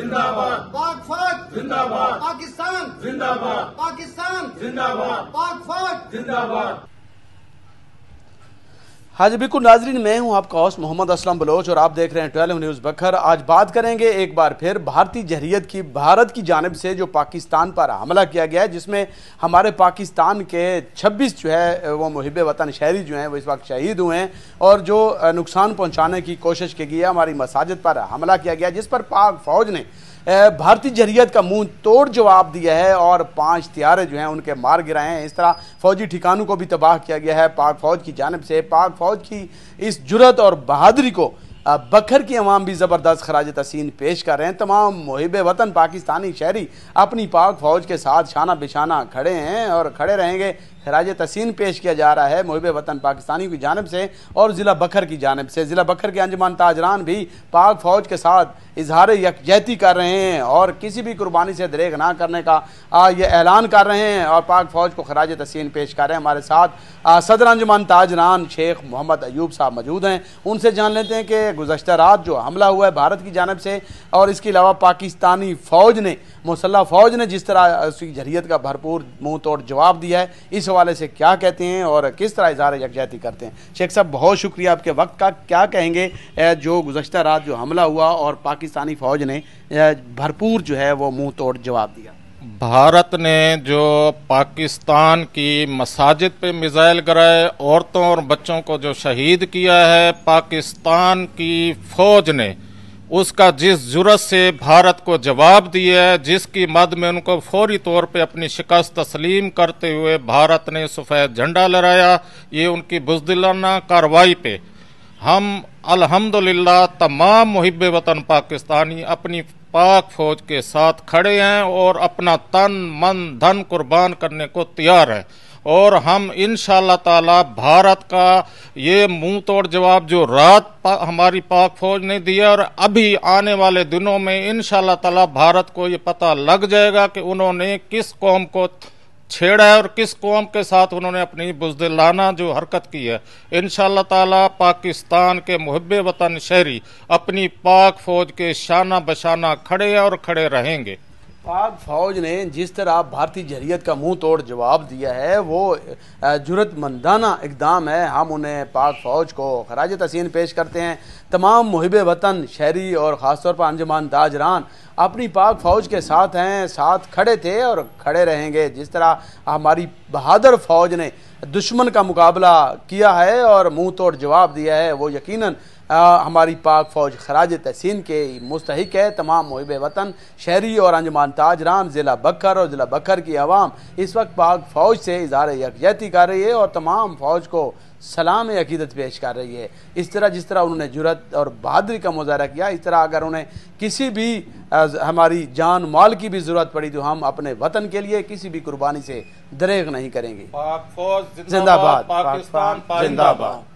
जिंदाबाद, पाक फौज जिंदाबाद, पाकिस्तान जिंदाबाद, पाकिस्तान जिंदाबाद, पाक फौज जिंदाबाद। हाँ जी बिल्कुल नाजरीन, मैं हूं आपका होस्ट मोहम्मद असलम बलोच और आप देख रहे हैं 12 न्यूज़ बखर। आज बात करेंगे एक बार फिर भारतीय जररियत की। भारत की जानिब से जो पाकिस्तान पर हमला किया गया है, जिसमें हमारे पाकिस्तान के 26 जो है वो मुहिब वतन शहरी जो हैं वो इस वक्त शहीद हुए हैं, और जो नुकसान पहुँचाने की कोशिश की गई है, हमारी मसाजिद पर हमला किया गया, जिस पर पाक फ़ौज ने भारतीय जररियत का मुंह तोड़ जवाब दिया है और 5 तियारे जो हैं उनके मार गिराए हैं। इस तरह फौजी ठिकानों को भी तबाह किया गया है पाक फौज की जानिब से। पाक फौज की इस जुर्रत और बहादुरी को बखर की अवाम भी ज़बरदस्त खराज तहसीन पेश कर रहे हैं। तमाम मुहिब वतन पाकिस्तानी शहरी अपनी पाक फौज के साथ शाना बिशाना खड़े हैं और खड़े रहेंगे। खराज तहसीन पेश किया जा रहा है मुहिब वतन पाकिस्तानी की जानिब से और ज़िला बखर की जानिब से। ज़िला बखर के अंजुमन ताजरान भी पाक फौज के साथ इजहार यकजहती कर रहे हैं और किसी भी कुर्बानी से दरेग ना करने का ये ऐलान कर रहे हैं और पाक फौज को खराज तहसीन पेश कर रहे हैं। हमारे साथ सदर अंजुमन ताजरान शेख मोहम्मद अयूब साहब मौजूद हैं। उनसे जान लेते हैं कि गुज़श्ता रात जो हमला हुआ है भारत की जानिब से, और इसके अलावा पाकिस्तानी फ़ौज ने, मुसल्लह फ़ौज ने जिस तरह उसकी जररियत का भरपूर मुँह तोड़ जवाब दिया है, इस हवाले से क्या कहते हैं और किस तरह इजहार यकजहती करते हैं। शेख साहब बहुत शुक्रिया आपके वक्त का। क्या कहेंगे जो गुज़श्ता रात जो हमला हुआ और पाकिस्तानी फ़ौज ने भरपूर जो है वो मुँह तोड़ जवाब दिया? भारत ने जो पाकिस्तान की मसाजिद पे मिसाइल गिराए, औरतों और बच्चों को जो शहीद किया है, पाकिस्तान की फ़ौज ने उसका जिस जुर्रत से भारत को जवाब दिया है, जिसकी मद में उनको फौरी तौर पे अपनी शिकस्त तस्लीम करते हुए भारत ने सफ़ेद झंडा लहराया, ये उनकी बुज़दिलाना कार्रवाई पे हम अल्हम्दुलिल्लाह तमाम मुहिब वतन पाकिस्तानी अपनी पाक फौज के साथ खड़े हैं और अपना तन मन धन कुर्बान करने को तैयार हैं। और हम इंशाअल्लाह ताला भारत का ये मुंह तोड़ जवाब जो रात हमारी पाक फौज ने दिया, और अभी आने वाले दिनों में इंशाअल्लाह ताला भारत को ये पता लग जाएगा कि उन्होंने किस कौम को छेड़ा है और किस कौम के साथ उन्होंने अपनी बुज़दिलाना जो हरकत की है। इंशाअल्लाह ताला पाकिस्तान के मुहिब वतन शहरी अपनी पाक फौज के शाना बशाना खड़े हैं और खड़े रहेंगे। पाक फौज ने जिस तरह भारतीय जररियत का मुंह तोड़ जवाब दिया है वो जुर्रतमंदाना इक़दाम है। हम उन्हें पाक फौज को खराज तहसीन पेश करते हैं। तमाम मुहिब वतन शहरी और ख़ास तौर पर अंजुमन ताजरान अपनी पाक फौज के साथ हैं, साथ खड़े थे और खड़े रहेंगे। जिस तरह हमारी बहादुर फौज ने दुश्मन का मुकाबला किया है और मुंह तोड़ जवाब दिया है, वो यकीनन हमारी पाक फौज खराज तहसीन के मुस्तहिक है। तमाम मुहिब वतन शहरी और अंजुमन ताजरान ज़िला बखर और ज़िला बखर की आवाम इस वक्त पाक फौज से इजहार यकजहती कर रही है और तमाम फौज को सलाम अकीदत पेश कर रही है। इस तरह जिस तरह उन्होंने जुर्रत और बहादुरी का मुजाहरा किया, इस तरह अगर उन्हें किसी भी हमारी जान माल की भी ज़रूरत पड़ी तो हम अपने वतन के लिए किसी भी कुर्बानी से दरेग नहीं करेंगे। पाक फौज जिंदाबाद, पाकिस्तान जिंदाबाद।